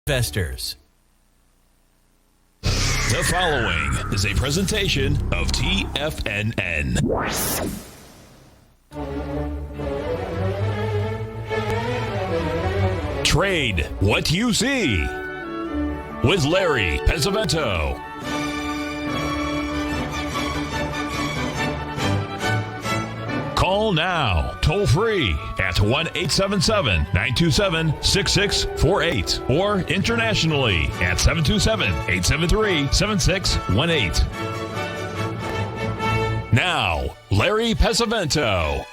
Investors. The following is a presentation of TFNN. Trade what you see with Larry Pesavento. Call now, toll free at 1-877-927-6648 or internationally at 727-873-7618. Now, Larry Pesavento.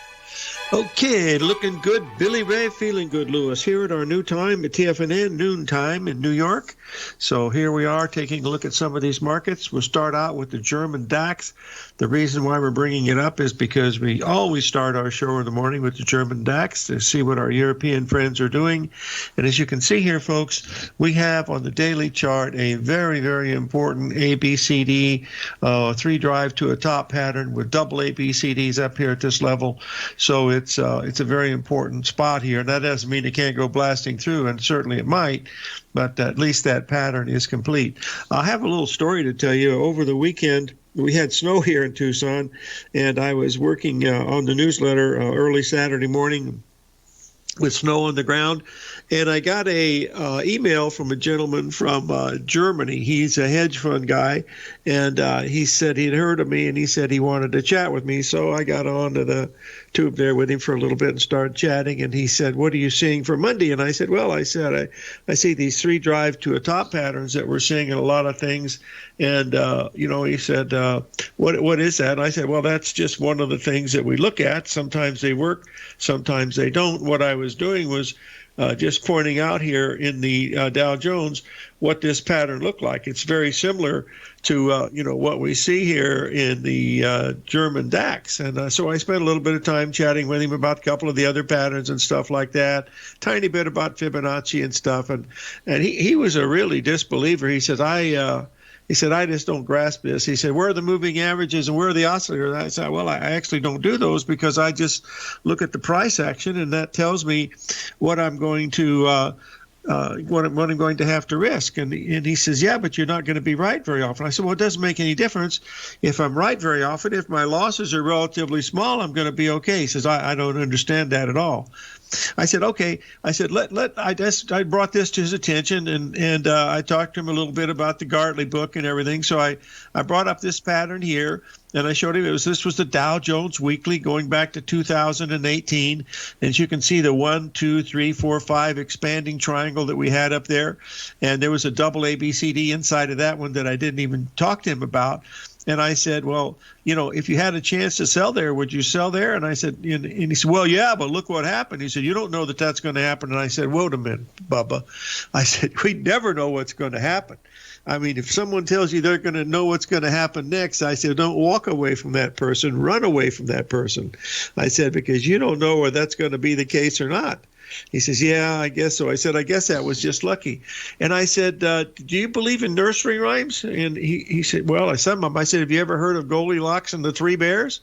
Okay, looking good. Billy Ray feeling good, Lewis. Here at our new time at TFNN, noon time in New York. So here we are taking a look at some of these markets. We'll start out with the German DAX. The reason why we're bringing it up is because we always start our show in the morning with the German DAX to see what our European friends are doing. And as you can see here, folks, we have on the daily chart a very, very important ABCD, three drive to a top pattern with double ABCDs up here at this level. So it's a very important spot here. And that doesn't mean it can't go blasting through, and certainly it might, but at least that pattern is complete. I have a little story to tell you. Over the weekend, we had snow here in Tucson, and I was working on the newsletter early Saturday morning with snow on the ground, and I got a email from a gentleman from Germany. He's a hedge fund guy, and he said he'd heard of me, and he said he wanted to chat with me. So I got onto the tube there with him for a little bit and started chatting, and he said, "What are you seeing for Monday?" And I said, "Well, I see these three drive to a top patterns that we're seeing in a lot of things." And he said, what is that? And I said, "Well, that's just one of the things that we look at. Sometimes they work, sometimes they don't." What I was doing was just pointing out here in the Dow Jones what this pattern looked like. It's very similar to what we see here in the German DAX. And so I spent a little bit of time chatting with him about a couple of the other patterns and stuff like that, tiny bit about Fibonacci and stuff. And he was a really disbeliever. He said, I just don't grasp this. He said, "Where are the moving averages and where are the oscillators?" I said, "Well, I actually don't do those because I just look at the price action, and that tells me what I'm going to what I'm going to have to risk." And he says, "Yeah, but you're not going to be right very often." I said, "Well, it doesn't make any difference if I'm right very often. If my losses are relatively small, I'm going to be okay." He says, I don't understand that at all. I said, "Okay." I said, I brought this to his attention, and I talked to him a little bit about the Gartley book and everything. So I brought up this pattern here, and I showed him this was the Dow Jones Weekly going back to 2018. And as you can see, the 1, 2, 3, 4, 5 expanding triangle that we had up there, and there was a double ABCD inside of that one that I didn't even talk to him about. And I said, "Well, if you had a chance to sell there, would you sell there?" And I said, and he said, "Well, yeah, but look what happened." He said, "You don't know that that's going to happen." And I said, "Wait a minute, Bubba." I said, "We never know what's going to happen. I mean, if someone tells you they're going to know what's going to happen next," I said, "don't walk away from that person, run away from that person." I said, "Because you don't know whether that's going to be the case or not." He says, "Yeah, I guess so." I said, "I guess that was just lucky." And I said, "Do you believe in nursery rhymes?" And he said, "Well, I said, "Have you ever heard of Goldilocks and the Three Bears?"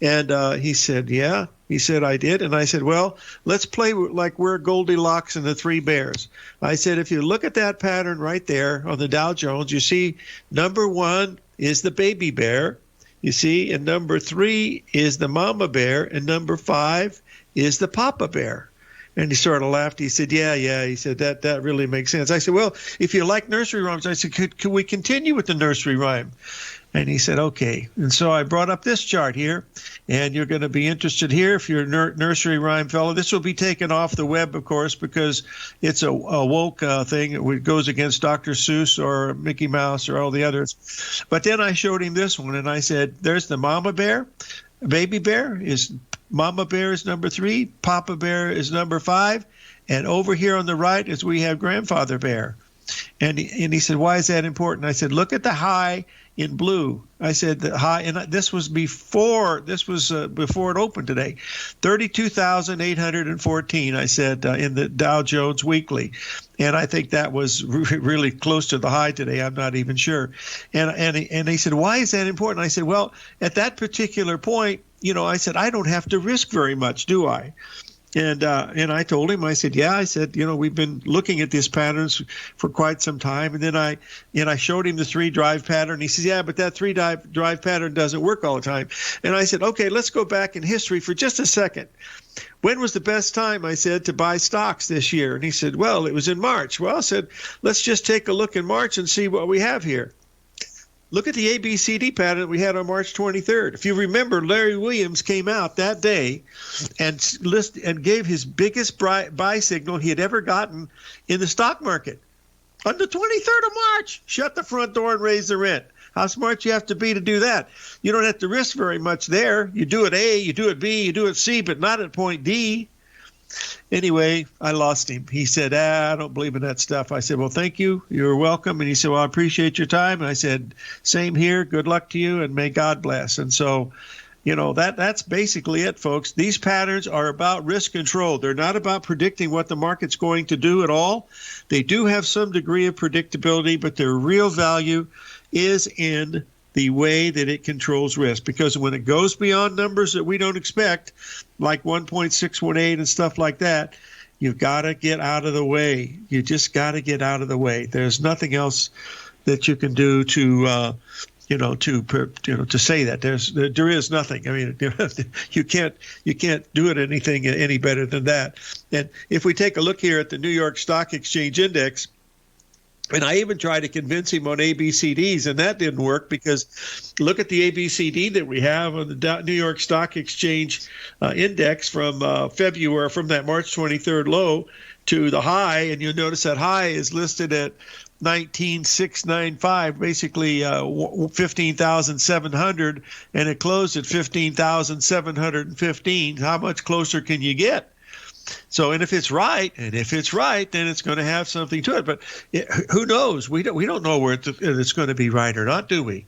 And he said, "Yeah." He said, "I did." And I said, "Well, let's play like we're Goldilocks and the Three Bears." I said, "If you look at that pattern right there on the Dow Jones, you see number 1 is the baby bear, you see, and number 3 is the mama bear, and number 5 is the papa bear." And he sort of laughed. He said, yeah. He said, that really makes sense. I said, "Well, if you like nursery rhymes," I said, could we continue with the nursery rhyme?" And he said, "Okay." And so I brought up this chart here, and you're going to be interested here if you're a nursery rhyme fellow. This will be taken off the web, of course, because it's a woke thing. It goes against Dr. Seuss or Mickey Mouse or all the others. But then I showed him this one, and I said, "There's the mama bear. Baby bear is mama bear is number 3, papa bear is number 5, and over here on the right is we have grandfather bear." And he said, "Why is that important?" I said, "Look at the high in blue." I said the high, and this was before it opened today, 32,814. I said in the Dow Jones Weekly, and I think that was really close to the high today. I'm not even sure. And he said, "Why is that important?" I said, "Well, at that particular point, I said I don't have to risk very much, do I?" And I told him, I said, yeah, I said, we've been looking at these patterns for quite some time. And then I showed him the 3-drive pattern. He says, yeah, but that 3-drive pattern doesn't work all the time. And I said, okay, let's go back in history for just a second. When was the best time, I said, to buy stocks this year? And he said, well, it was in March. Well, I said, let's just take a look in March and see what we have here. Look at the ABCD pattern we had on March 23rd. If you remember, Larry Williams came out that day and gave his biggest buy signal he had ever gotten in the stock market. On the 23rd of March, shut the front door and raise the rent. How smart you have to be to do that. You don't have to risk very much there. You do it A, you do it B, you do it C, but not at point D. Anyway, I lost him. He said, I don't believe in that stuff. I said, well, thank you. You're welcome. And he said, well, I appreciate your time. And I said, same here. Good luck to you, and may God bless. And so, that's basically it, folks. These patterns are about risk control. They're not about predicting what the market's going to do at all. They do have some degree of predictability, but their real value is in the way that it controls risk, because when it goes beyond numbers that we don't expect, like 1.618 and stuff like that, you've got to get out of the way. You just got to get out of the way. There's nothing else that you can do to say that. There is nothing. I mean, you can't do it anything any better than that. And if we take a look here at the New York Stock Exchange Index, and I even tried to convince him on ABCDs, and that didn't work, because look at the ABCD that we have on the New York Stock Exchange Index from February, from that March 23rd low to the high, and you'll notice that high is listed at 19,695, basically 15,700, and it closed at 15,715. How much closer can you get? So, and if it's right, then it's going to have something to it. But who knows? We don't know where it's going to be right or not, do we?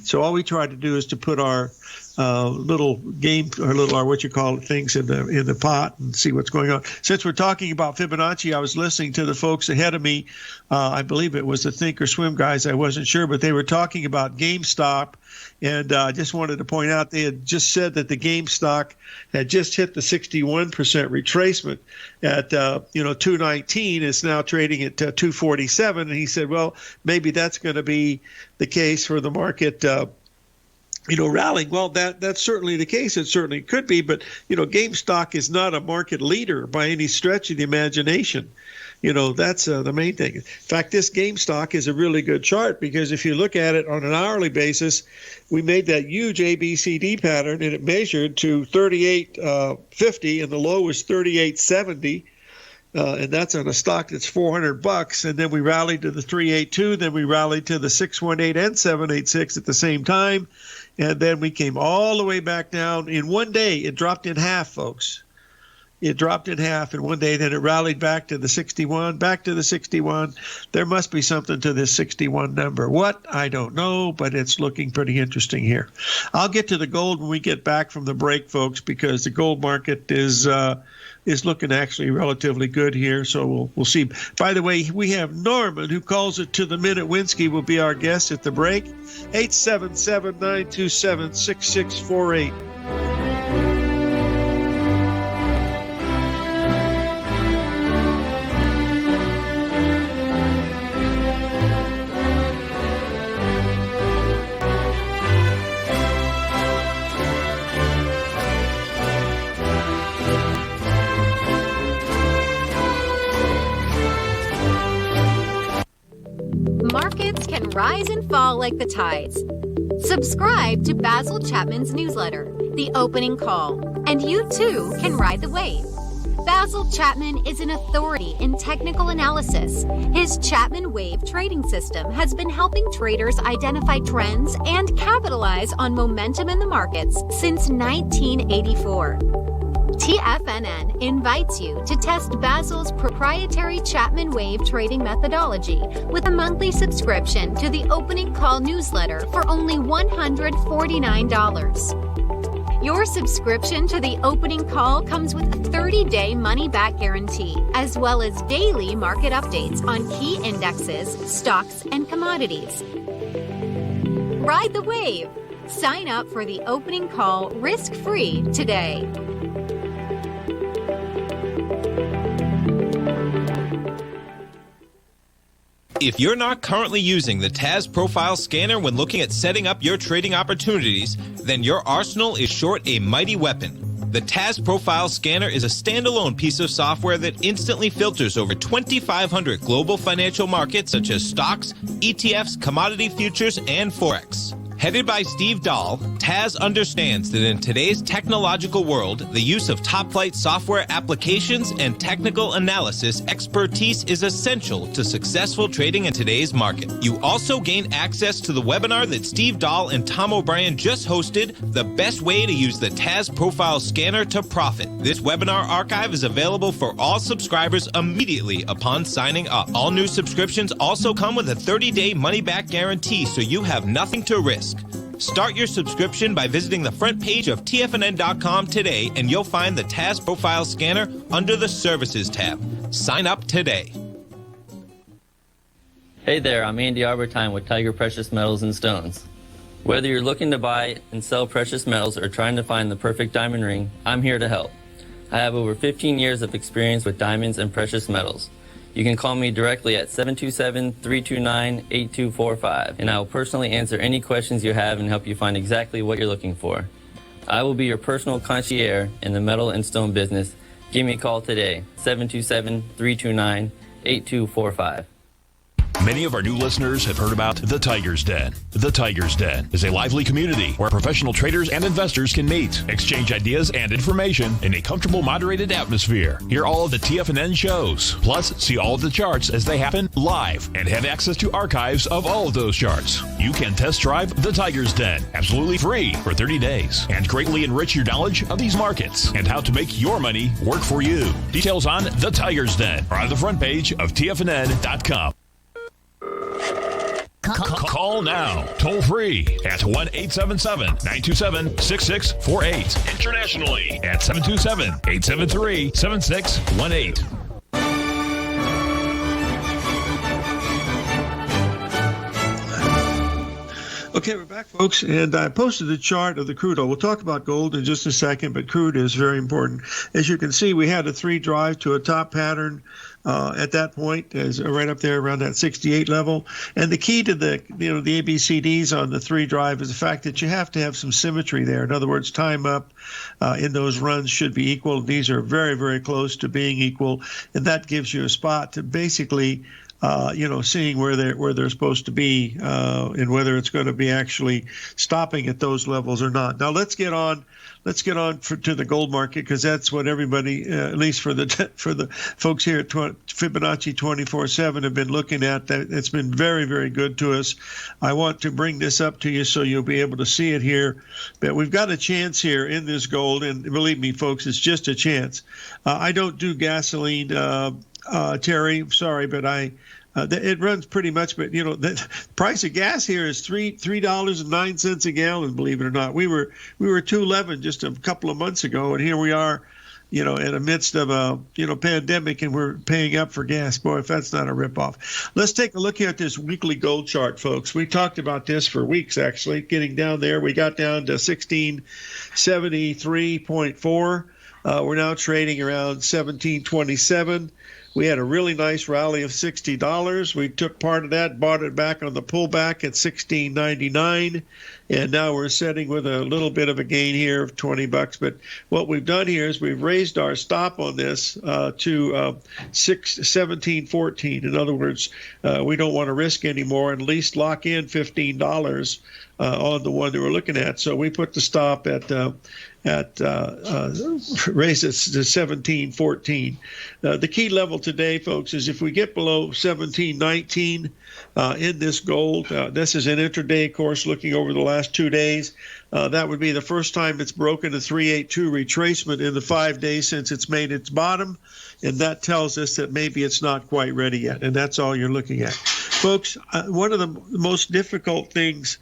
So all we try to do is to put our little game, or what you call it, things in the pot and see what's going on. Since we're talking about Fibonacci, I was listening to the folks ahead of me. I believe it was the Think or Swim guys. I wasn't sure, but they were talking about GameStop. And I just wanted to point out, they had just said that the GameStop had just hit the 61% retracement at 219. It's now trading at 247. And he said, well, maybe that's going to be the case for the market rallying. Well, that's certainly the case. It certainly could be. But, GameStop is not a market leader by any stretch of the imagination. That's the main thing. In fact, this GameStop is a really good chart, because if you look at it on an hourly basis, we made that huge ABCD pattern, and it measured to 38.50, and the low was 38.70. And that's on a stock that's $400. And then we rallied to the 382. Then we rallied to the 618 and 786 at the same time. And then we came all the way back down. In one day, it dropped in half, folks. It dropped in half in one day. Then it rallied back to the 61, back to the 61. There must be something to this 61 number. What? I don't know, but it's looking pretty interesting here. I'll get to the gold when we get back from the break, folks, because the gold market is looking actually relatively good here. So we'll see. By the way, we have Norman, who calls it to the minute. Winsky will be our guest at the break. 877-927-6648. Markets can rise and fall like the tides. Subscribe to Basil Chapman's newsletter, The Opening Call, and you too can ride the wave. Basil Chapman is an authority in technical analysis. His Chapman Wave trading system has been helping traders identify trends and capitalize on momentum in the markets since 1984. TFNN invites you to test Basil's proprietary Chapman Wave trading methodology with a monthly subscription to the Opening Call newsletter for only $149. Your subscription to the Opening Call comes with a 30-day money-back guarantee, as well as daily market updates on key indexes, stocks, and commodities. Ride the wave. Sign up for the Opening Call risk-free today. If you're not currently using the Taz Profile Scanner when looking at setting up your trading opportunities, then your arsenal is short a mighty weapon. The Taz Profile Scanner is a standalone piece of software that instantly filters over 2,500 global financial markets such as stocks, ETFs, commodity futures, and Forex. Headed by Steve Dahl, Taz understands that in today's technological world, the use of top-flight software applications and technical analysis expertise is essential to successful trading in today's market. You also gain access to the webinar that Steve Dahl and Tom O'Brien just hosted, The Best Way to Use the Taz Profile Scanner to Profit. This webinar archive is available for all subscribers immediately upon signing up. All new subscriptions also come with a 30-day money-back guarantee, so you have nothing to risk. Start your subscription by visiting the front page of TFNN.com today, and you'll find the Taz Profile Scanner under the Services tab. Sign up today. Hey there, I'm Andy Arbertine with Tiger Precious Metals and Stones. Whether you're looking to buy and sell precious metals or trying to find the perfect diamond ring, I'm here to help. I have over 15 years of experience with diamonds and precious metals. You can call me directly at 727-329-8245, and I will personally answer any questions you have and help you find exactly what you're looking for. I will be your personal concierge in the metal and stone business. Give me a call today, 727-329-8245. Many of our new listeners have heard about The Tiger's Den. The Tiger's Den is a lively community where professional traders and investors can meet, exchange ideas and information in a comfortable, moderated atmosphere. Hear all of the TFNN shows, plus see all of the charts as they happen live and have access to archives of all of those charts. You can test drive The Tiger's Den absolutely free for 30 days and greatly enrich your knowledge of these markets and how to make your money work for you. Details on The Tiger's Den are on the front page of TFNN.com. Call now, toll free at 1-877-927-6648. Internationally at 727-873-7618. Okay, we're back, folks, and I posted a chart of the crude oil. We'll talk about gold in just a second, but crude is very important. As you can see, we had a 3 drive to a top pattern at that point, is right up there around that 68 level. And the key to the the ABCDs on the 3 drive is the fact that you have to have some symmetry there. In other words, time up in those runs should be equal. These are very, very close to being equal, and that gives you a spot to basically seeing where they're supposed to be and whether it's going to be actually stopping at those levels or not. Now let's get on to the gold market, because that's what everybody, at least for the folks here at Fibonacci 24/7, have been looking at. It's been very, very good to us. I want to bring this up to you so you'll be able to see it here. But we've got a chance here in this gold, and believe me, folks, it's just a chance. I don't do gasoline, Terry. Sorry, but it runs pretty much, but the price of gas here is $3.09 a gallon. Believe it or not, we were $2.11 just a couple of months ago, and here we are, in the midst of a pandemic, and we're paying up for gas. Boy, if that's not a ripoff. Let's take a look here at this weekly gold chart, folks. We talked about this for weeks, actually, getting down there. We got down to 1673.4. We're now trading around 1727. We had a really nice rally of $60. We took part of that, bought it back on the pullback at $16.99, and now we're sitting with a little bit of a gain here of $20. But what we've done here is we've raised our stop on this to $17.14. In other words, we don't want to risk anymore, and at least lock in $15 on the one that we're looking at. So we put the stop at raise it to 17.14. The key level today, folks, is if we get below 17.19 in this gold. This is an intraday course looking over the last 2 days. That would be the first time it's broken a 382 retracement in the 5 days since it's made its bottom, and that tells us that maybe it's not quite ready yet, and that's all you're looking at. Folks, one of the most difficult things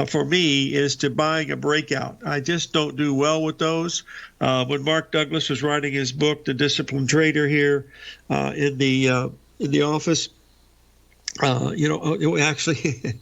for me is to buying a breakout. I just don't do well with those. When Mark Douglas was writing his book, The Disciplined Trader, here in the office, Actually,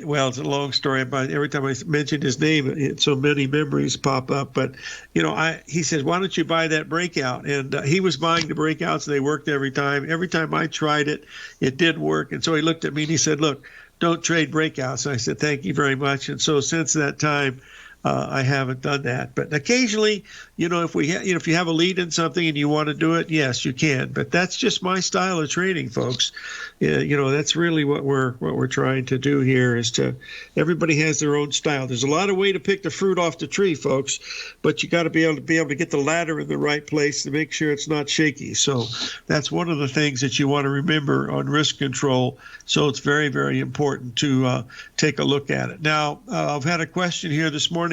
well, it's a long story, but every time I mention his name, so many memories pop up. But, he says, why don't you buy that breakout? And he was buying the breakouts, and they worked every time. Every time I tried it, it did work. And so he looked at me and he said, look, don't trade breakouts. And I said, thank you very much. And so since that time, I haven't done that, but occasionally, if you have a lead in something and you want to do it, yes, you can. But that's just my style of trading, folks. That's really what we're trying to do here. Everybody has their own style. There's a lot of way to pick the fruit off the tree, folks, but you got to be able to get the ladder in the right place to make sure it's not shaky. So that's one of the things that you want to remember on risk control. So it's very, very important to take a look at it. Now, I've had a question here this morning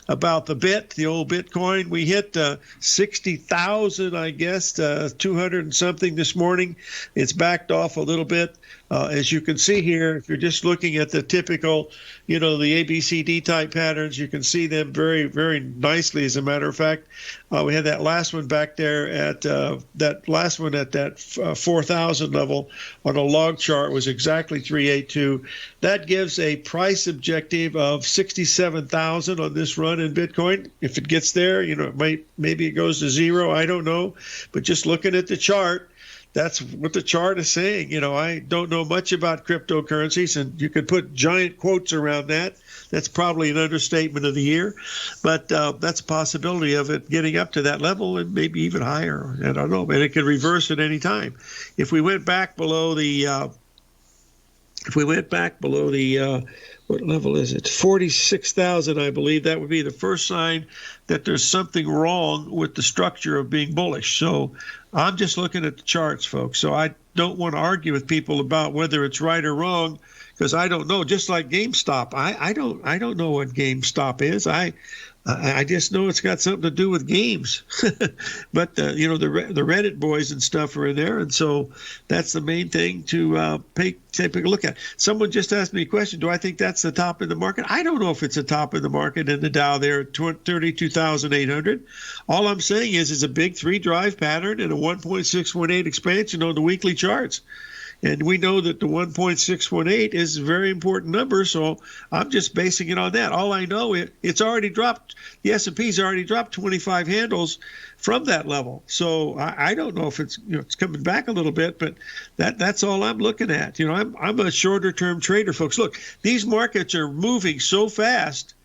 about the old Bitcoin. We hit 60,000, I guess, 200 and something this morning. It's backed off a little bit. As you can see here, if you're just looking at the typical, the ABCD type patterns, you can see them very, very nicely. As a matter of fact, we had that last one back there at that 4,000 level on a log chart was exactly 382. That gives a price objective of 67,000 on this run in Bitcoin. If it gets there, maybe it goes to zero. I don't know. But just looking at the chart, that's what the chart is saying. I don't know much about cryptocurrencies, and you could put giant quotes around that. That's probably an understatement of the year, but that's a possibility of it getting up to that level and maybe even higher. I don't know, and it could reverse at any time. If we went back below the, what level is it? 46,000, I believe. That would be the first sign that there's something wrong with the structure of being bullish. So I'm just looking at the charts, folks. So I don't want to argue with people about whether it's right or wrong, because I don't know. Just like GameStop, I don't know what GameStop is. I just know it's got something to do with games. But the Reddit boys and stuff are in there, and so that's the main thing to take a look at. Someone just asked me a question: do I think that's the top in the market? I don't know if it's the top in the market in the Dow there at 32,800. All I'm saying is it's a big 3-drive pattern and a 1.618 expansion on the weekly charts. And we know that the 1.618 is a very important number, so I'm just basing it on that. All I know, it's already dropped. The S&P's already dropped 25 handles from that level. So I don't know if it's it's coming back a little bit, but that's all I'm looking at. I'm a shorter-term trader, folks. Look, these markets are moving so fast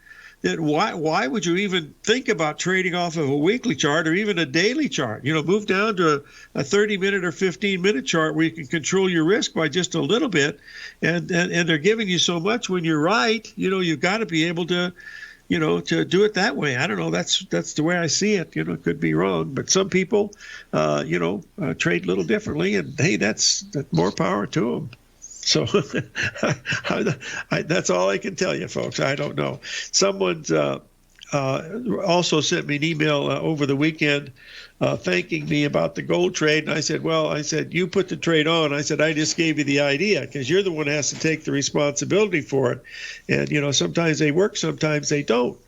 that why would you even think about trading off of a weekly chart or even a daily chart? Move down to a 30-minute or 15-minute chart where you can control your risk by just a little bit, and they're giving you so much. When you're right, you've got to be able to, to do it that way. I don't know. That's the way I see it. It could be wrong, but some people, trade a little differently, and hey, that's more power to them. So that's all I can tell you, folks. I don't know. Someone's also sent me an email over the weekend thanking me about the gold trade. And I said, you put the trade on. I said, I just gave you the idea because you're the one who has to take the responsibility for it. And, sometimes they work, sometimes they don't.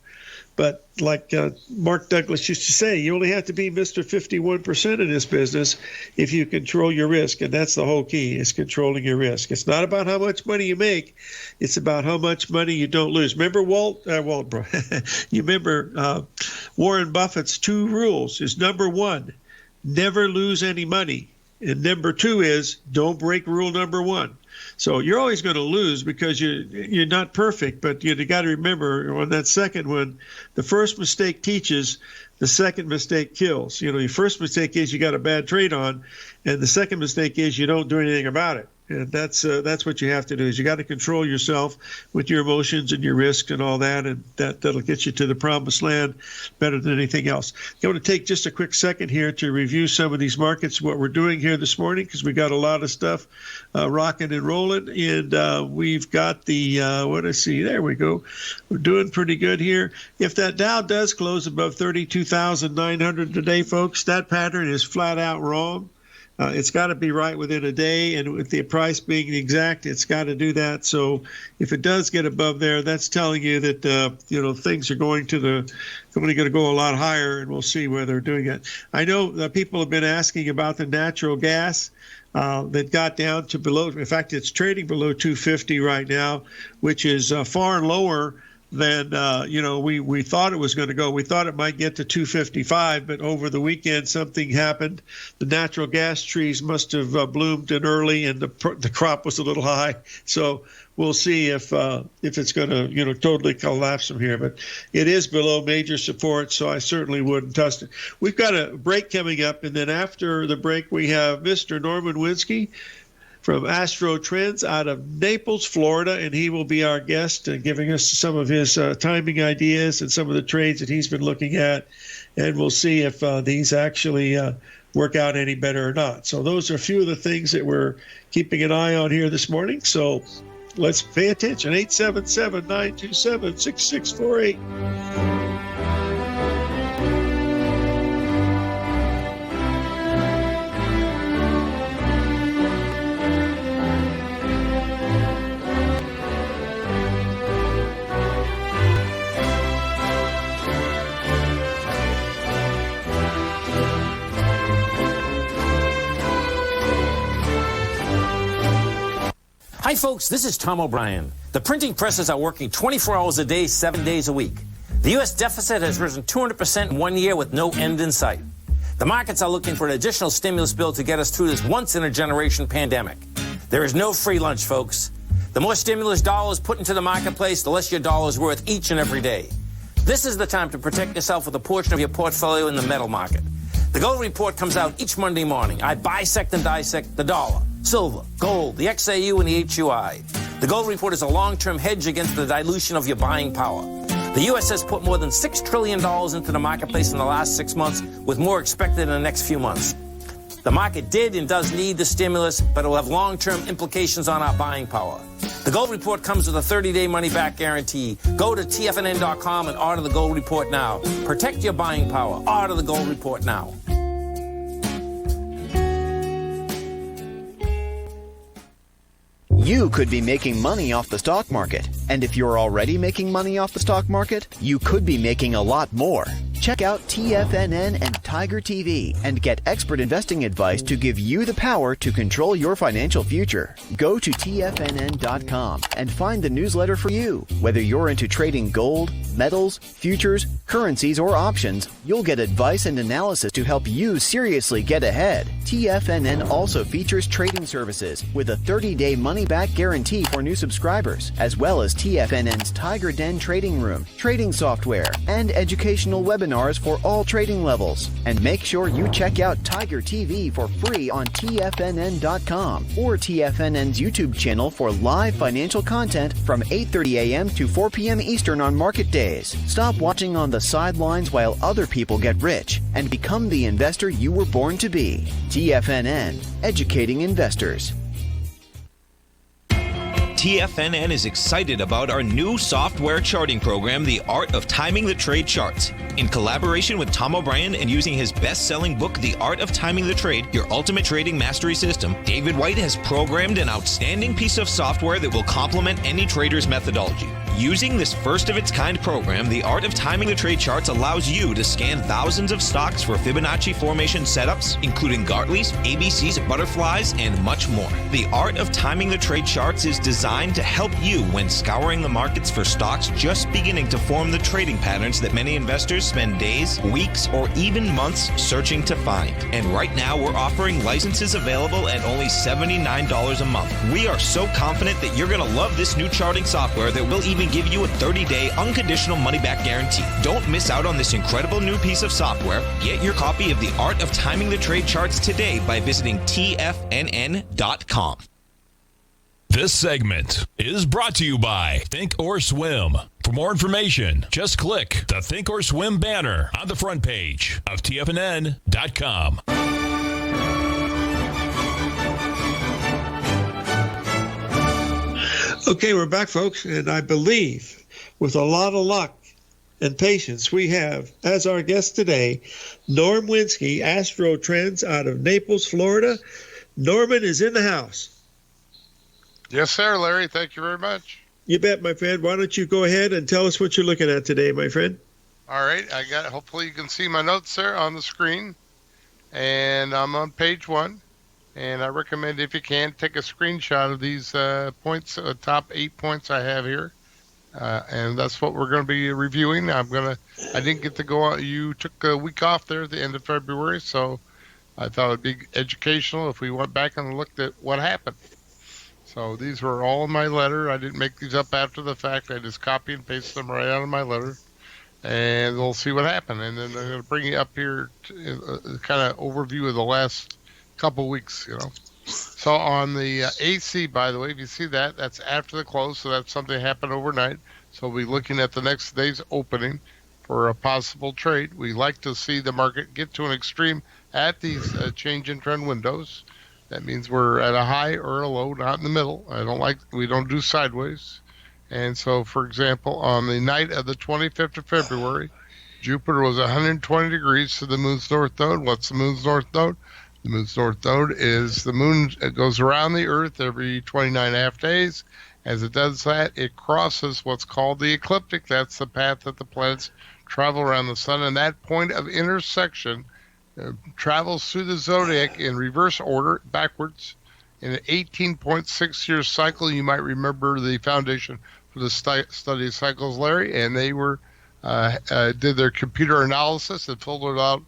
But like Mark Douglas used to say, you only have to be Mr. 51% in this business if you control your risk. And that's the whole key, is controlling your risk. It's not about how much money you make. It's about how much money you don't lose. Remember you remember Warren Buffett's 2 rules is: number 1, never lose any money. And number 2 is don't break rule number 1. So you're always going to lose because you're not perfect, but you got to remember on that second one, the first mistake teaches, the second mistake kills. Your first mistake is you got a bad trade on, and the second mistake is you don't do anything about it. And that's what you have to do, is you got to control yourself with your emotions and your risks and all that, and that'll get you to the promised land better than anything else. I want to take just a quick second here to review some of these markets, what we're doing here this morning, because we got a lot of stuff rocking and rolling, and we've got there we go. We're doing pretty good here. If that Dow does close above 32,900 today, folks, that pattern is flat out wrong. It's got to be right within a day, and with the price being exact, it's got to do that. So if it does get above there, that's telling you that things are going to go a lot higher, and we'll see where they're doing it. I know that people have been asking about the natural gas. that got down to below. In fact, it's trading below 250 right now, which is far lower than we thought it was going to go. We thought it might get to 255, but over the weekend something happened. The natural gas trees must have bloomed in early, and the crop was a little high. So we'll see if it's going to totally collapse from here. But it is below major support, so I certainly wouldn't touch it. We've got a break coming up, and then after the break we have Mr. Norman Winsky from Astro Trends out of Naples, Florida, and he will be our guest and giving us some of his timing ideas and some of the trades that he's been looking at, and we'll see if these actually work out any better or not. So those are a few of the things that we're keeping an eye on here this morning. So let's pay attention. 877-927-6648. Hi folks, this is Tom O'Brien. The printing presses are working 24 hours a day, 7 days a week. The U.S. deficit has risen 200% in 1 year with no end in sight. The markets are looking for an additional stimulus bill to get us through this once-in-a-generation pandemic. There is no free lunch, folks. The more stimulus dollars put into the marketplace, the less your dollar is worth each and every day. This is the time to protect yourself with a portion of your portfolio in the metal market. The Gold Report comes out each Monday morning. I bisect and dissect the dollar, silver, gold, the XAU, and the HUI. The Gold Report is a long-term hedge against the dilution of your buying power. The U.S. has put more than $6 trillion into the marketplace in the last 6 months, with more expected in the next few months. The market did and does need the stimulus, but it will have long-term implications on our buying power. The Gold Report comes with a 30-day money-back guarantee. Go to TFNN.com and order the Gold Report now. Protect your buying power. Order the Gold Report now. You could be making money off the stock market. And if you're already making money off the stock market, you could be making a lot more. Check out TFNN and Tiger TV and get expert investing advice to give you the power to control your financial future. Go to TFNN.com and find the newsletter for you. Whether you're into trading gold, metals, futures, currencies, or options, you'll get advice and analysis to help you seriously get ahead. TFNN also features trading services with a 30-day money-back guarantee for new subscribers, as well as TFNN's Tiger Den trading room, trading software, and educational webinars for all trading levels. And make sure you check out Tiger TV for free on TFNN.com or TFNN's YouTube channel for live financial content from 8:30 a.m. to 4 p.m. Eastern on market days. Stop watching on the sidelines while other people get rich and become the investor you were born to be. TFNN, educating investors. TFNN is excited about our new software charting program, The Art of Timing the Trade Charts. In collaboration with Tom O'Brien and using his best-selling book, The Art of Timing the Trade, Your Ultimate Trading Mastery System, David White has programmed an outstanding piece of software that will complement any trader's methodology. Using this first-of-its-kind program, The Art of Timing the Trade Charts allows you to scan thousands of stocks for Fibonacci formation setups, including Gartley's, ABC's, butterflies, and much more. The Art of Timing the Trade Charts is designed to help you when scouring the markets for stocks just beginning to form the trading patterns that many investors spend days, weeks, or even months searching to find. And right now, we're offering licenses available at only $79 a month. We are so confident that you're going to love this new charting software that will even give you a 30-day unconditional money-back guarantee. Don't miss out on this incredible new piece of software. Get your copy of The Art of Timing the Trade Charts today by visiting TFNN.com. This segment is brought to you by Think or Swim. For more information, just click the Think or Swim banner on the front page of TFNN.com. Okay, we're back, folks, and I believe with a lot of luck and patience, we have, as our guest today, Norm Winsky, Astro Trends out of Naples, Florida. Norman is in the house. Yes, sir, Larry. Thank you very much. You bet, my friend. Why don't you go ahead and tell us what you're looking at today, my friend? All right. I got it. Hopefully you can see my notes there on the screen. And I'm on page 1. And I recommend, if you can, take a screenshot of these points, top 8 points I have here. And that's what we're going to be reviewing. I didn't get to go out. You took a week off there at the end of February, so I thought it'd be educational if we went back and looked at what happened. So these were all in my letter. I didn't make these up after the fact. I just copy and paste them right out of my letter, and we'll see what happened. And then I'm going to bring you up here to kind of overview of the last couple weeks, So on the AC, by the way, if you see that, that's after the close, so that's something that happened overnight. So we'll be looking at the next day's opening for a possible trade. We like to see the market get to an extreme at these change in trend windows. That means we're at a high or a low, not in the middle. We don't do sideways. And so, for example, on the night of the 25th of February, Jupiter was 120 degrees to the moon's north node. What's the moon's north node? The moon's north node is the moon. It goes around the Earth every 29.5 days. As it does that, it crosses what's called the ecliptic. That's the path that the planets travel around the sun. And that point of intersection travels through the zodiac in reverse order, backwards, in an 18.6-year cycle. You might remember the Foundation for the Study of Cycles, Larry, and they did their computer analysis and filtered out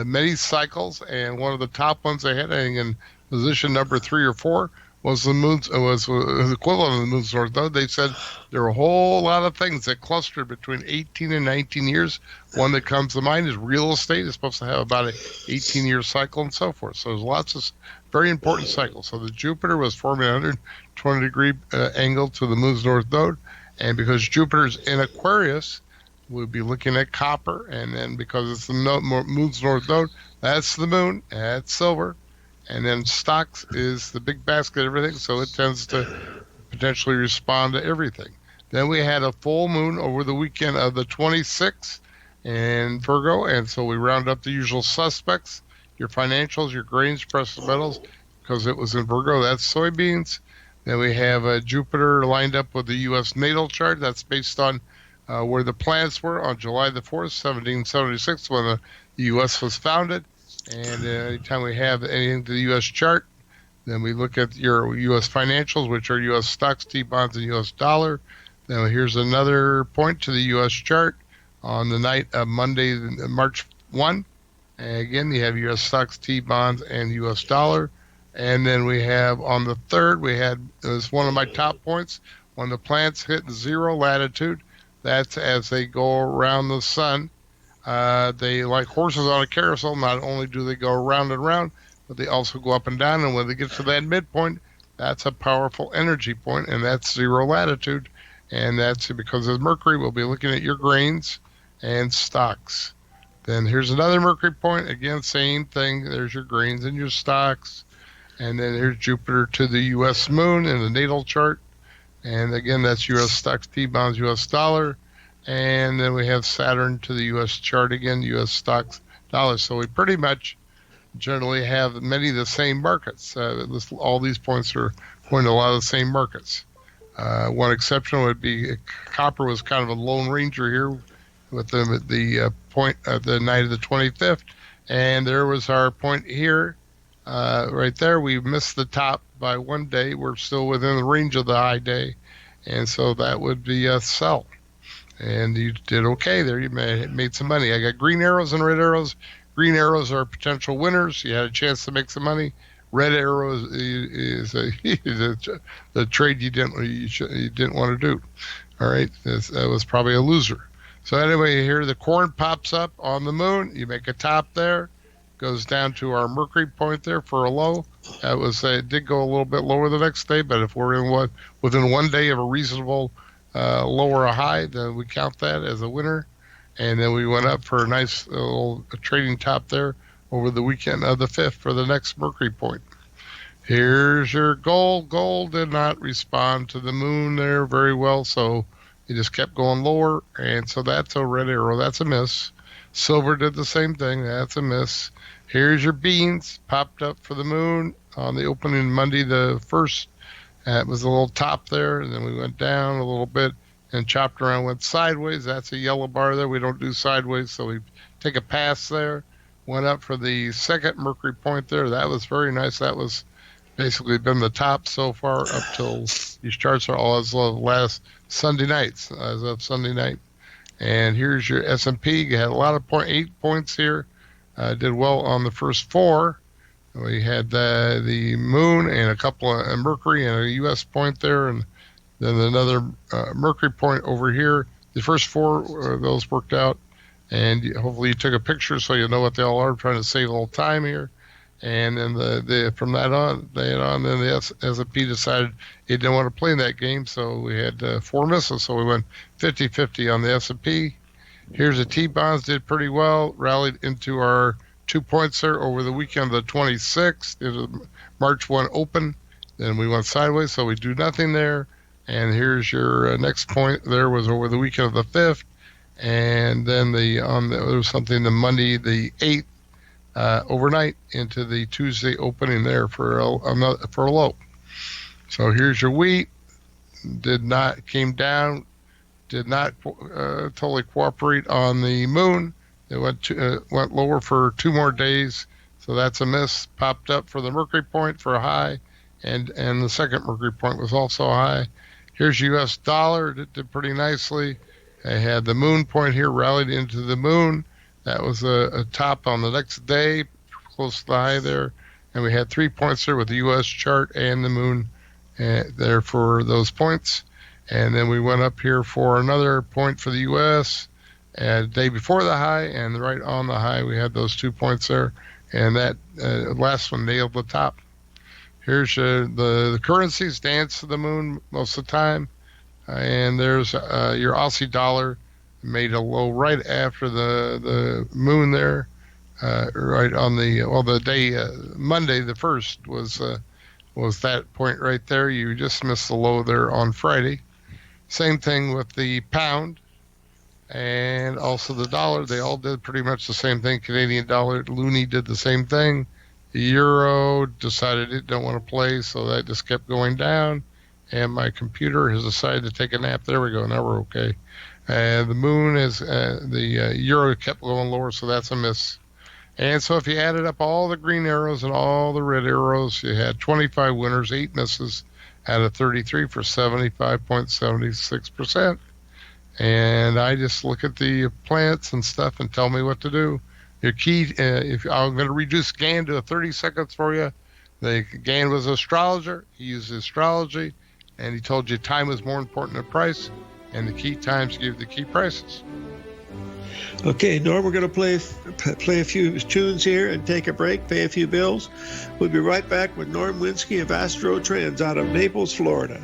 many cycles, and one of the top ones they had, I think in position number 3 or 4, was the equivalent of the moon's north node. They said there were a whole lot of things that clustered between 18 and 19 years. One that comes to mind is real estate. It's supposed to have about an 18-year cycle and so forth. So there's lots of very important cycles. So the Jupiter was forming a 120-degree angle to the moon's north node, and because Jupiter's in Aquarius, we'll be looking at copper, and then because it's the moon's north node, that's the moon, that's silver, and then stocks is the big basket of everything, so it tends to potentially respond to everything. Then we had a full moon over the weekend of the 26th in Virgo, and so we round up the usual suspects, your financials, your grains, precious metals, because it was in Virgo, that's soybeans. Then we have Jupiter lined up with the U.S. natal chart. That's based on where the planets were on July the 4th, 1776, when the U.S. was founded. And anytime we have anything to the U.S. chart, then we look at your U.S. financials, which are U.S. stocks, T-bonds, and U.S. dollar. Then here's another point to the U.S. chart on the night of Monday, March 1. And again, you have U.S. stocks, T-bonds, and U.S. dollar. And then we have on the 3rd, it was one of my top points, when the planets hit 0 latitude. That's as they go around the sun. They, like horses on a carousel, not only do they go round and round, but they also go up and down. And when they get to that midpoint, that's a powerful energy point, and that's 0 latitude. And that's because of Mercury. We'll be looking at your grains and stocks. Then here's another Mercury point. Again, same thing. There's your grains and your stocks. And then here's Jupiter to the U.S. moon in the natal chart. And again, that's U.S. stocks, T-bonds, U.S. dollar. And then we have Saturn to the U.S. chart again, U.S. stocks, dollars. So we pretty much generally have many of the same markets. All these points are going to a lot of the same markets. One exception would be copper was kind of a lone ranger here with the point at the night of the 25th. And there was our point here. Right there, we missed the top by 1 day. We're still within the range of the high day, and so that would be a sell. And you did okay there. You made some money. I got green arrows and red arrows. Green arrows are potential winners. You had a chance to make some money. Red arrows is the trade you didn't want to do. All right, that was probably a loser. So anyway, here the corn pops up on the moon. You make a top there. Goes down to our Mercury point there for a low. It did go a little bit lower the next day, but if we're within 1 day of a reasonable low or a high, then we count that as a winner. And then we went up for a nice little trading top there over the weekend of the 5th for the next Mercury point. Here's your gold. Gold did not respond to the moon there very well, so it just kept going lower. And so that's a red arrow. That's a miss. Silver did the same thing. That's a miss. Here's your beans. Popped up for the moon on the opening Monday the 1st. It was a little top there, and then we went down a little bit and chopped around, went sideways. That's a yellow bar there. We don't do sideways, so we take a pass there. went up for the second Mercury point there. That was very nice. That was basically been the top so far up till these charts are all as of last Sunday nights, as of Sunday night. And here's your S&P. You had a lot of 8 points here. Did well on the first 4. We had the moon and a couple of Mercury and a U.S. point there, and then another Mercury point over here. The first 4 of those worked out, and hopefully you took a picture so you know what they all are. I'm trying to save a little time here. And then from that on, then the S&P decided it didn't want to play that game, so we had 4 misses. So we went 50-50 on the S&P. Here's the T-bonds, did pretty well, rallied into our 2 points there over the weekend of the 26th. It was March 1 open. Then we went sideways, so we do nothing there. And here's your next point there was over the weekend of the 5th. And then there was something the Monday the 8th. Overnight into the Tuesday opening there for a low. So here's your wheat. Came down, did not totally cooperate on the moon. It went lower for 2 more days, so that's a miss. Popped up for the Mercury point for a high, and the second Mercury point was also high. Here's U.S. dollar. It did pretty nicely. I had the moon point here rallied into the moon. That was a top on the next day, close to the high there. And we had 3 points there with the U.S. chart and the moon there for those points. And then we went up here for another point for the U.S. The day before the high, and right on the high, we had those 2 points there. And that last one nailed the top. Here's the currencies dance to the moon most of the time. And there's your Aussie dollar. Made a low right after the moon there, right on the day Monday the 1st was that point right there. You just missed the low there on Friday. Same thing with the pound and also the dollar. They all did pretty much the same thing. Canadian dollar, loonie did the same thing. The euro decided it don't want to play, so that just kept going down. And my computer has decided to take a nap. There we go. Now we're okay. The moon is the euro kept going lower, so that's a miss. And so if you added up all the green arrows and all the red arrows, you had 25 winners, 8 misses, out of 33 for 75.76%. And I just look at the plants and stuff and tell me what to do. Your key, I'm going to reduce GAN to 30 seconds for you. GAN was an astrologer. He used astrology, and he told you time was more important than price. And the key times give the key prices. Okay, Norm, we're going to play a few tunes here and take a break, pay a few bills. We'll be right back with Norm Winsky of Astro Trends out of Naples, Florida.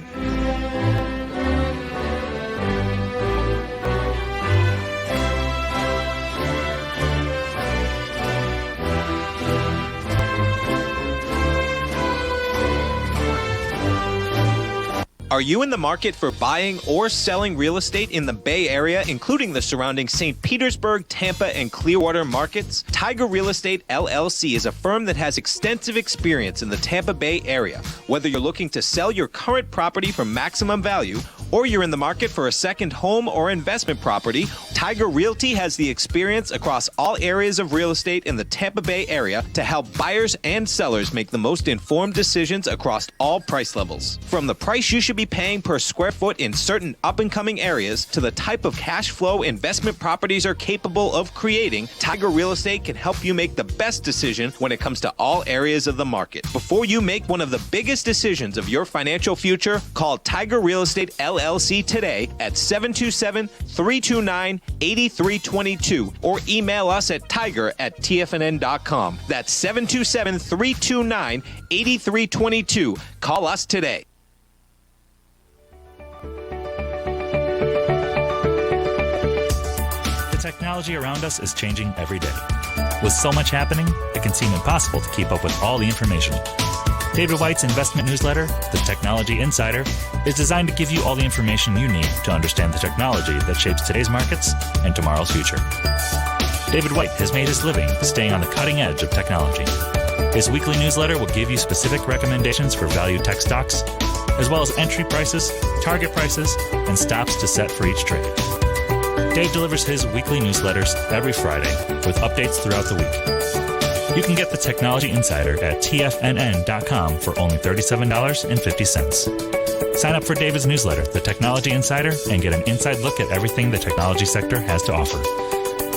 Are you in the market for buying or selling real estate in the Bay Area, including the surrounding St. Petersburg, Tampa, and Clearwater markets? Tiger Real Estate LLC is a firm that has extensive experience in the Tampa Bay area. Whether you're looking to sell your current property for maximum value, or you're in the market for a second home or investment property, Tiger Realty has the experience across all areas of real estate in the Tampa Bay area to help buyers and sellers make the most informed decisions across all price levels. From the price you should be paying per square foot in certain up-and-coming areas to the type of cash flow investment properties are capable of creating, Tiger Real Estate can help you make the best decision when it comes to all areas of the market. Before you make one of the biggest decisions of your financial future, call Tiger Real Estate LLC today at 727-329-8322 or email us at tiger@tfnn.com. That's 727-329-8322. Call us today. Technology around us is changing every day. With so much happening, it can seem impossible to keep up with all the information. David White's investment newsletter, The Technology Insider, is designed to give you all the information you need to understand the technology that shapes today's markets and tomorrow's future. David White has made his living staying on the cutting edge of technology. His weekly newsletter will give you specific recommendations for value tech stocks, as well as entry prices, target prices, and stops to set for each trade. Dave delivers his weekly newsletters every Friday with updates throughout the week. You can get the Technology Insider at TFNN.com for only $37.50. Sign up for David's newsletter, The Technology Insider, and get an inside look at everything the technology sector has to offer.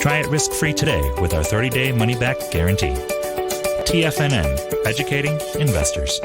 Try it risk-free today with our 30-day money-back guarantee. TFNN, educating investors.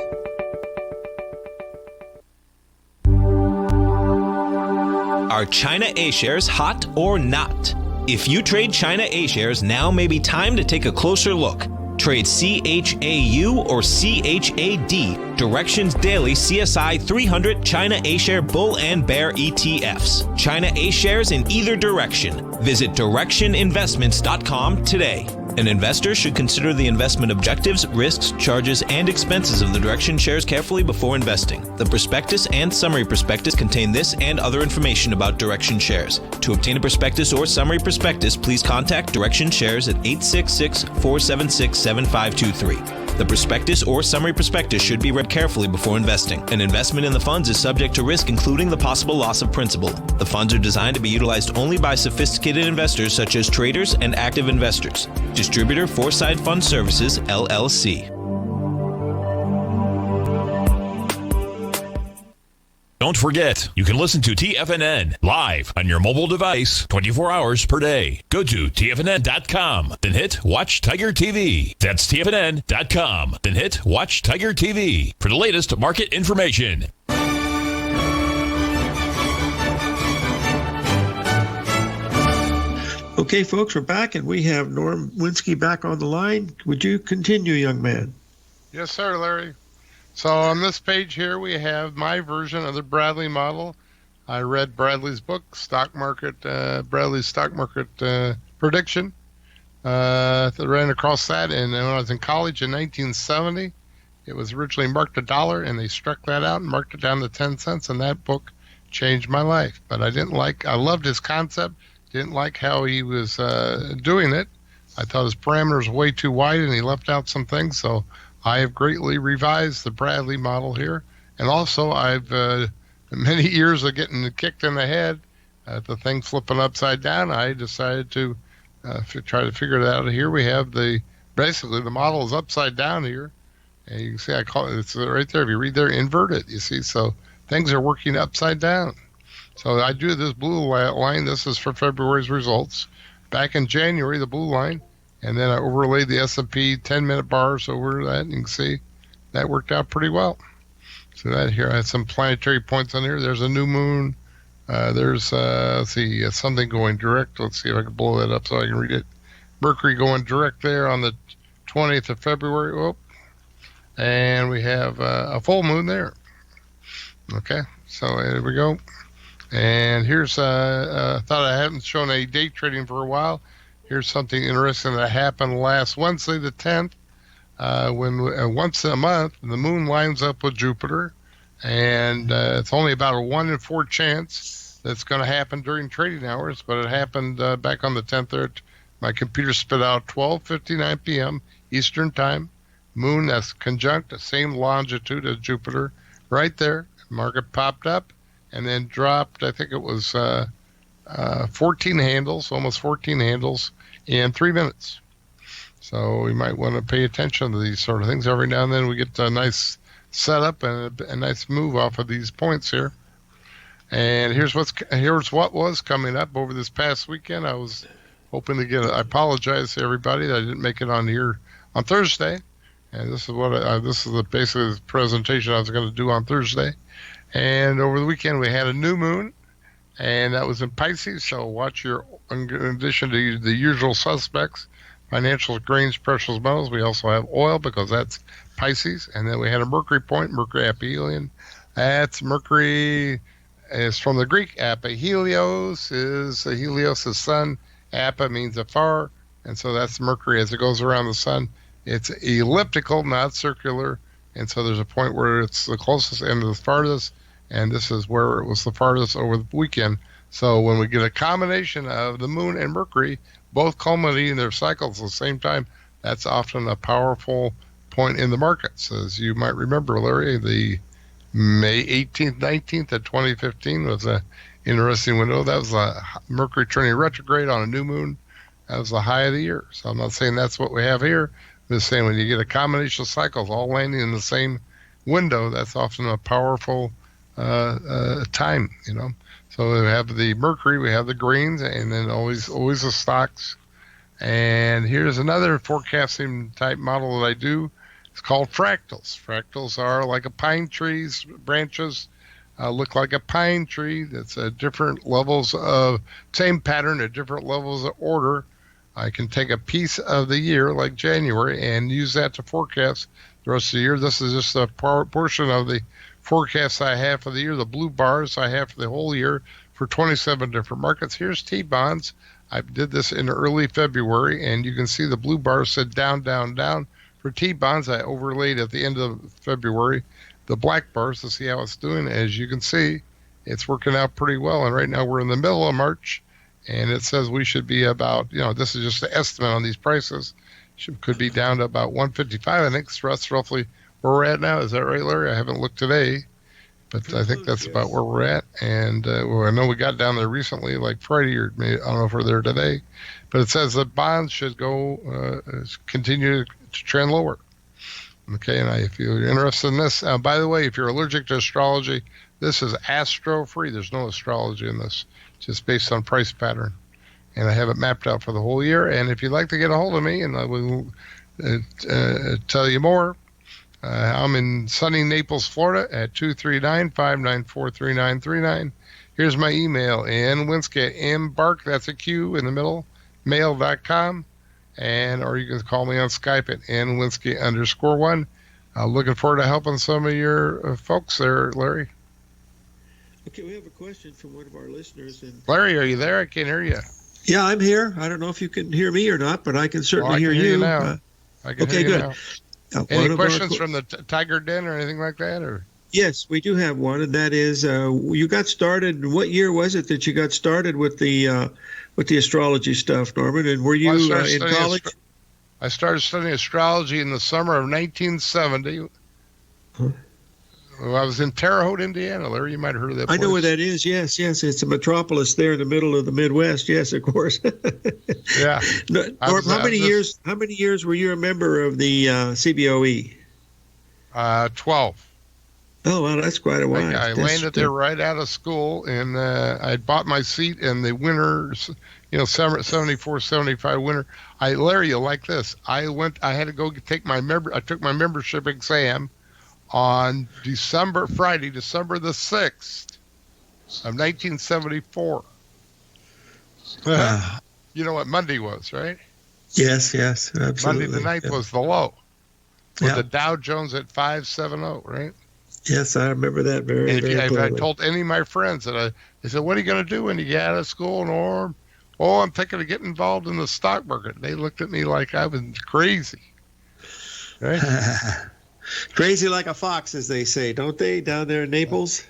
Are China A-shares hot or not? If you trade China A-shares, now may be time to take a closer look. Trade CHAU or CHAD, Directions Daily CSI 300 China A-share Bull and Bear ETFs. China A-shares in either direction. Visit directioninvestments.com today. An investor should consider the investment objectives, risks, charges, and expenses of the Direction shares carefully before investing. The prospectus and summary prospectus contain this and other information about Direction shares. To obtain a prospectus or summary prospectus, please contact Direction shares at 866-476-7523. The prospectus or summary prospectus should be read carefully before investing. An investment in the funds is subject to risk, including the possible loss of principal. The funds are designed to be utilized only by sophisticated investors such as traders and active investors. Distributor Foreside Fund Services, LLC. Don't forget, you can listen to TFNN live on your mobile device 24 hours per day. Go to TFNN.com, then hit Watch Tiger TV. That's TFNN.com, then hit Watch Tiger TV for the latest market information. Okay, folks, we're back, and we have Norm Winsky back on the line. Would you continue, young man? Yes, sir, Larry. So on this page here, we have my version of the Bradley model. I read Bradley's book, Bradley's Stock Market Prediction. I ran across that, and when I was in college in 1970, it was originally marked $1, and they struck that out and marked it down to 10 cents, and that book changed my life. But I loved his concept, didn't like how he was doing it. I thought his parameters were way too wide, and he left out some things, so I have greatly revised the Bradley model here. And also, I've many years of getting kicked in the head at the thing flipping upside down, I decided to try to figure it out. Here we have basically the model is upside down here. And you can see it's right there. If you read there, invert it, you see. So things are working upside down. So I do this blue line. This is for February's results. Back in January, the blue line. And then I overlaid the S&P 10-minute bars over that, and you can see that worked out pretty well. So that here, I had some planetary points on here. There's a new moon. There's, something going direct. Let's see if I can blow that up so I can read it. Mercury going direct there on the 20th of February. Oh, and we have a full moon there. Okay, so there we go. And here's, thought I hadn't shown any day trading for a while. Here's something interesting that happened last Wednesday, the 10th, when once a month the moon lines up with Jupiter, and it's only about a 1 in 4 chance that's going to happen during trading hours, but it happened back on the 10th there. My computer spit out 12:59 p.m. Eastern Time. Moon that's conjunct, the same longitude as Jupiter, right there. Market popped up and then dropped, I think it was 14 handles, almost 14 handles in 3 minutes. So we might want to pay attention to these sort of things. Every now and then we get a nice setup and a nice move off of these points here. And here's what was coming up over this past weekend. I was hoping to I apologize to everybody that I didn't make it on here on Thursday. And this is basically the presentation I was going to do on Thursday. And over the weekend we had a new moon, and that was in Pisces. So watch in addition to the usual suspects, financials, grains, precious metals, we also have oil because that's Pisces. And then we had a Mercury point, Mercury aphelion. That's Mercury is from the Greek. Helios is sun. Appa means afar. And so that's Mercury as it goes around the sun. It's elliptical, not circular. And so there's a point where it's the closest end to the farthest. And this is where it was the farthest over the weekend. So when we get a combination of the moon and Mercury, both culminating their cycles at the same time, that's often a powerful point in the markets. As you might remember, Larry, the May 18th, 19th of 2015 was an interesting window. That was a Mercury turning retrograde on a new moon. That was the high of the year. So I'm not saying that's what we have here. I'm just saying when you get a combination of cycles all landing in the same window, that's often a powerful time, you know. So we have the Mercury, we have the greens, and then always the stocks. And here's another forecasting type model that I do. It's called fractals. Fractals are like a pine tree's branches look like a pine tree. That's different levels of same pattern at different levels of order. I can take a piece of the year, like January, and use that to forecast the rest of the year. This is just a portion of the forecast I have for the year, the blue bars I have for the whole year for 27 different markets. Here's T-bonds. I did this in early February, and you can see the blue bar said down, down, down. For T-bonds, I overlaid at the end of February the black bars to see how it's doing. As you can see, it's working out pretty well. And right now we're in the middle of March, and it says we should be about, this is just the estimate on these prices, could be down to about 155. I think that's roughly where we're at now. Is that right, Larry? I haven't looked today, but I think that's about where we're at. And I know we got down there recently, like Friday, or maybe, I don't know if we're there today, but it says that bonds should go continue to trend lower. Okay, and if you're interested in this, by the way, if you're allergic to astrology, this is astro-free. There's no astrology in this, just based on price pattern. And I have it mapped out for the whole year. And if you'd like to get a hold of me, and I will tell you more, I'm in sunny Naples, Florida at 239-594-3939. Here's my email, nwinsky at mbark, that's a Q in the middle, mail.com. Or you can call me on Skype at nwinsky_1. Looking forward to helping some of your folks there, Larry. Okay, we have a question from one of our listeners. And Larry, are you there? I can't hear you. Yeah, I'm here. I don't know if you can hear me or not, but I can certainly hear you. Now. I can hear you good. Now. Any questions from the Tiger Den or anything like that? Or yes, we do have one, and that is, you got started. What year was it that you got started with the astrology stuff, Norman? And were you in college? I started studying astrology in the summer of 1970. Huh? Well, I was in Terre Haute, Indiana. Larry, you might have heard of that place. I know where that is. Yes. It's a metropolis there in the middle of the Midwest. Yes, of course. Yeah. Norm, how many years were you a member of the CBOE? 12. Oh, well, that's quite a while. I landed there right out of school, and I bought my seat in the winter, 74, 75 winter. Larry, you'll like this. I had to go take I took my membership exam on Friday, December the 6th of 1974. You know what Monday was, right? Yes, absolutely. Monday the 9th was the low. With the Dow Jones at 570, right? Yes, I remember that very clearly. If I told any of my friends they said, "What are you going to do when you get out of school, Norm?" "Oh, I'm thinking of getting involved in the stock market." They looked at me like I was crazy. Right? Crazy like a fox, as they say, don't they, down there in Naples?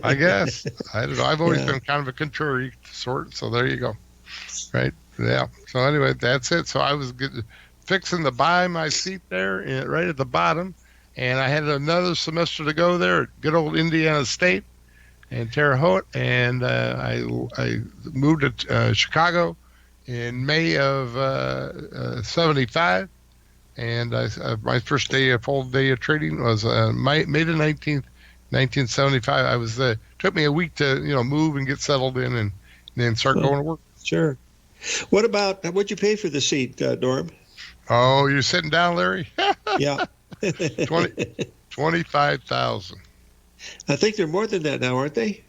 I guess. I don't know. I've always been kind of a contrary sort, so there you go. Right? Yeah. So anyway, that's it. So I was fixing to buy my seat there right at the bottom, and I had another semester to go there at good old Indiana State and Terre Haute, and I moved to Chicago in May of 75. And my first full day of trading was May the 19th, 1975. I was took me a week to move and get settled in, and then start going to work. Sure. What'd you pay for the seat, Norm? Oh, you're sitting down, Larry? Yeah. 25,000. I think they're more than that now, aren't they?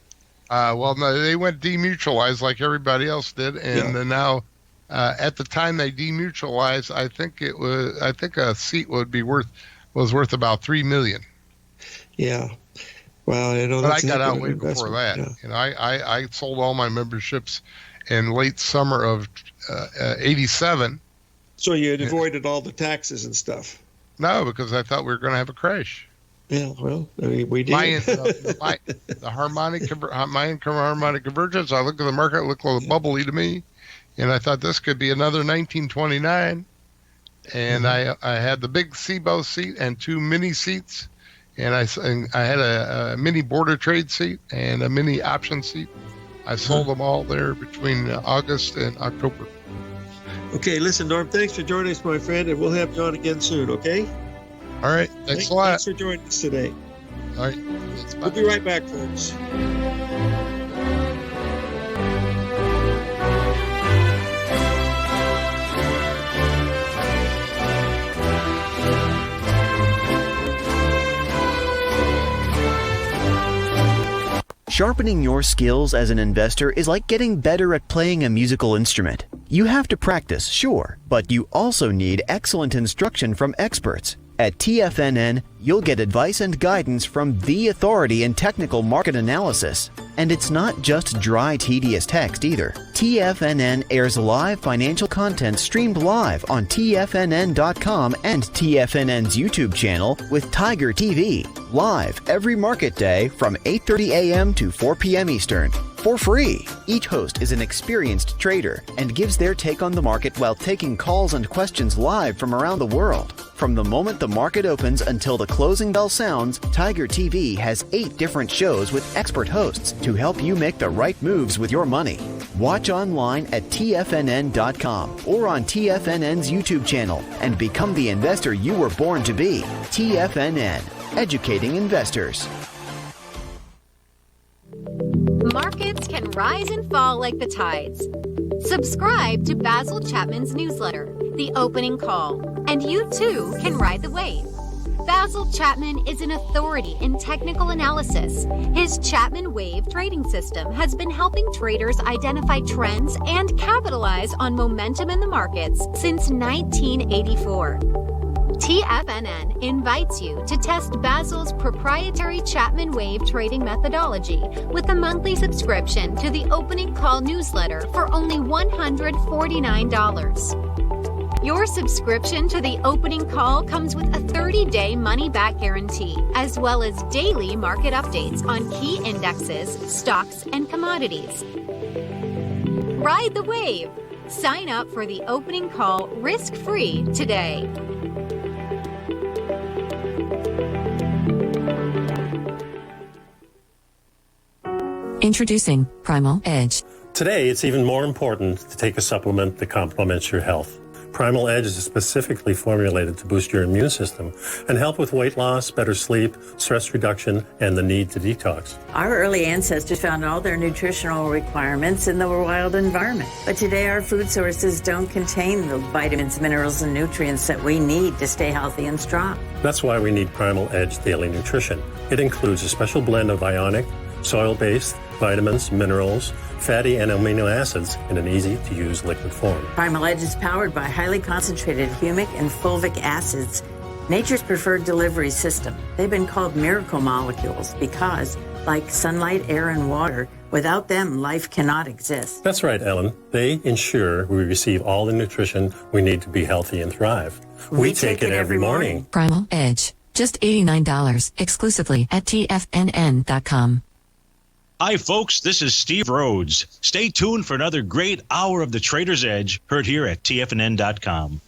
Well, no, they went demutualized like everybody else did, and now. At the time they demutualized, I think a seat was worth about $3 million. Yeah. Well, but I got out way before that. Yeah. I sold all my memberships in late summer of 87. So you had avoided all the taxes and stuff. No, because I thought we were going to have a crash. Yeah, well, we did. My harmonic convergence. I looked at the market, it looked a little bubbly to me. And I thought this could be another 1929. And I had the big SIBO seat and 2 mini seats. And I had a mini border trade seat and a mini option seat. I sold them all there between August and October. Okay, listen, Norm, thanks for joining us, my friend, and we'll have you on again soon, okay? All right. Thanks a lot. Thanks for joining us today. All right. Thanks, bye. We'll be right back, folks. Sharpening your skills as an investor is like getting better at playing a musical instrument. You have to practice, sure, but you also need excellent instruction from experts. At TFNN, you'll get advice and guidance from the authority in technical market analysis. And it's not just dry, tedious text either. TFNN airs live financial content streamed live on TFNN.com and TFNN's YouTube channel with Tiger TV, live every market day from 8:30 a.m. to 4 p.m. Eastern. For free. Each host is an experienced trader and gives their take on the market while taking calls and questions live from around the world. From the moment the market opens until the closing bell sounds, Tiger TV has 8 different shows with expert hosts to help you make the right moves with your money. Watch online at TFNN.com or on TFNN's YouTube channel and become the investor you were born to be. TFNN, educating investors. Markets can rise and fall like the tides. Subscribe to Basil Chapman's newsletter, The Opening Call, and you too can ride the wave. Basil Chapman is an authority in technical analysis. His Chapman Wave trading system has been helping traders identify trends and capitalize on momentum in the markets since 1984. TFNN invites you to test Basil's proprietary Chapman Wave trading methodology with a monthly subscription to the Opening Call newsletter for only $149. Your subscription to the Opening Call comes with a 30-day money-back guarantee, as well as daily market updates on key indexes, stocks, and commodities. Ride the wave! Sign up for the Opening Call risk-free today. Introducing Primal Edge. Today, it's even more important to take a supplement that complements your health. Primal Edge is specifically formulated to boost your immune system and help with weight loss, better sleep, stress reduction, and the need to detox. Our early ancestors found all their nutritional requirements in the wild environment. But today, our food sources don't contain the vitamins, minerals, and nutrients that we need to stay healthy and strong. That's why we need Primal Edge Daily Nutrition. It includes a special blend of ionic, soil-based, vitamins, minerals, fatty and amino acids in an easy-to-use liquid form. Primal Edge is powered by highly concentrated humic and fulvic acids, nature's preferred delivery system. They've been called miracle molecules because, like sunlight, air, and water, without them, life cannot exist. That's right, Ellen. They ensure we receive all the nutrition we need to be healthy and thrive. We take it every morning. Primal Edge. Just $89 exclusively at TFNN.com. Hi, folks. This is Steve Rhodes. Stay tuned for another great hour of the Trader's Edge, heard here at TFNN.com.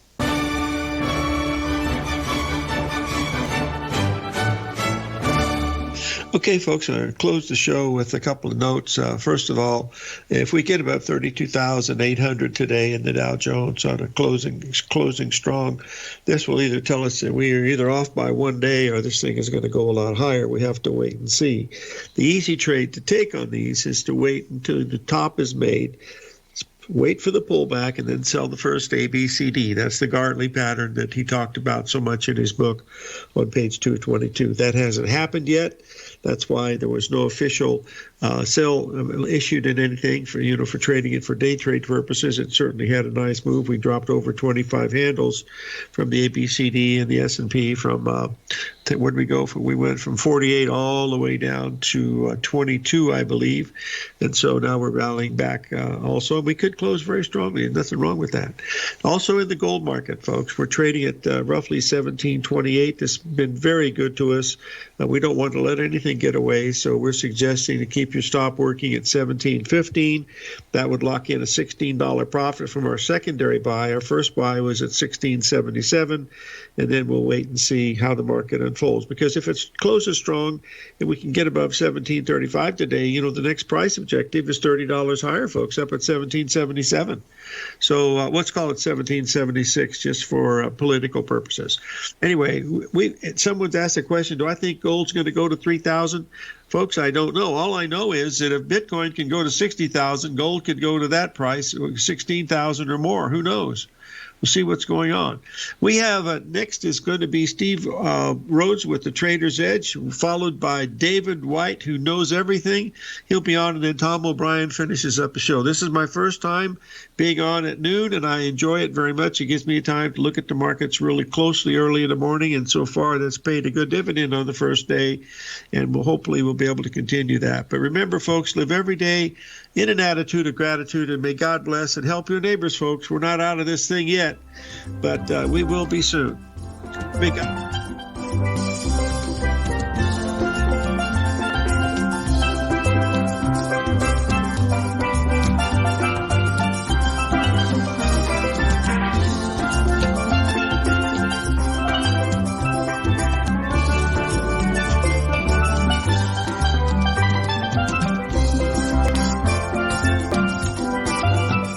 Okay, folks, I'll close the show with a couple of notes. First of all, if we get about 32,800 today in the Dow Jones on a closing strong, this will either tell us that we are either off by one day or this thing is going to go a lot higher. We have to wait and see. The easy trade to take on these is to wait until the top is made, wait for the pullback, and then sell the first ABCD. That's the Gartley pattern that he talked about so much in his book on page 222. That hasn't happened yet. That's why there was no official sell issued in anything for trading it for day trade purposes. It certainly had a nice move. We dropped over 25 handles from the ABCD and the S&P from where did we go? We went from 48 all the way down to 22, I believe. And so now we're rallying back also. We could did close very strongly. There's nothing wrong with that. Also in the gold market, folks, we're trading at roughly 1728. This has been very good to us. We don't want to let anything get away, so we're suggesting to keep your stop working at 1715. That would lock in a $16 profit from our secondary buy. Our first buy was at 1677, and then we'll wait and see how the market unfolds. Because if it closes strong and we can get above 1735 today, you know, the next price objective is $30 higher, folks, up at 1777. So let's call it 1776 just for political purposes. Anyway, someone's asked a question, do I think gold's going to go to 3,000? Folks, I don't know. All I know is that if Bitcoin can go to 60,000, gold could go to that price, 16,000 or more. Who knows? We'll see what's going on. We have next is going to be Steve Rhodes with the Trader's Edge, followed by David White, who knows everything. He'll be on, and then Tom O'Brien finishes up the show. This is my first time being on at noon, and I enjoy it very much. It gives me time to look at the markets really closely early in the morning, and so far that's paid a good dividend on the first day, and hopefully we'll be able to continue that. But remember, folks, live every day in an attitude of gratitude, and may God bless and help your neighbors, folks. We're not out of this thing yet, but we will be soon. Big up.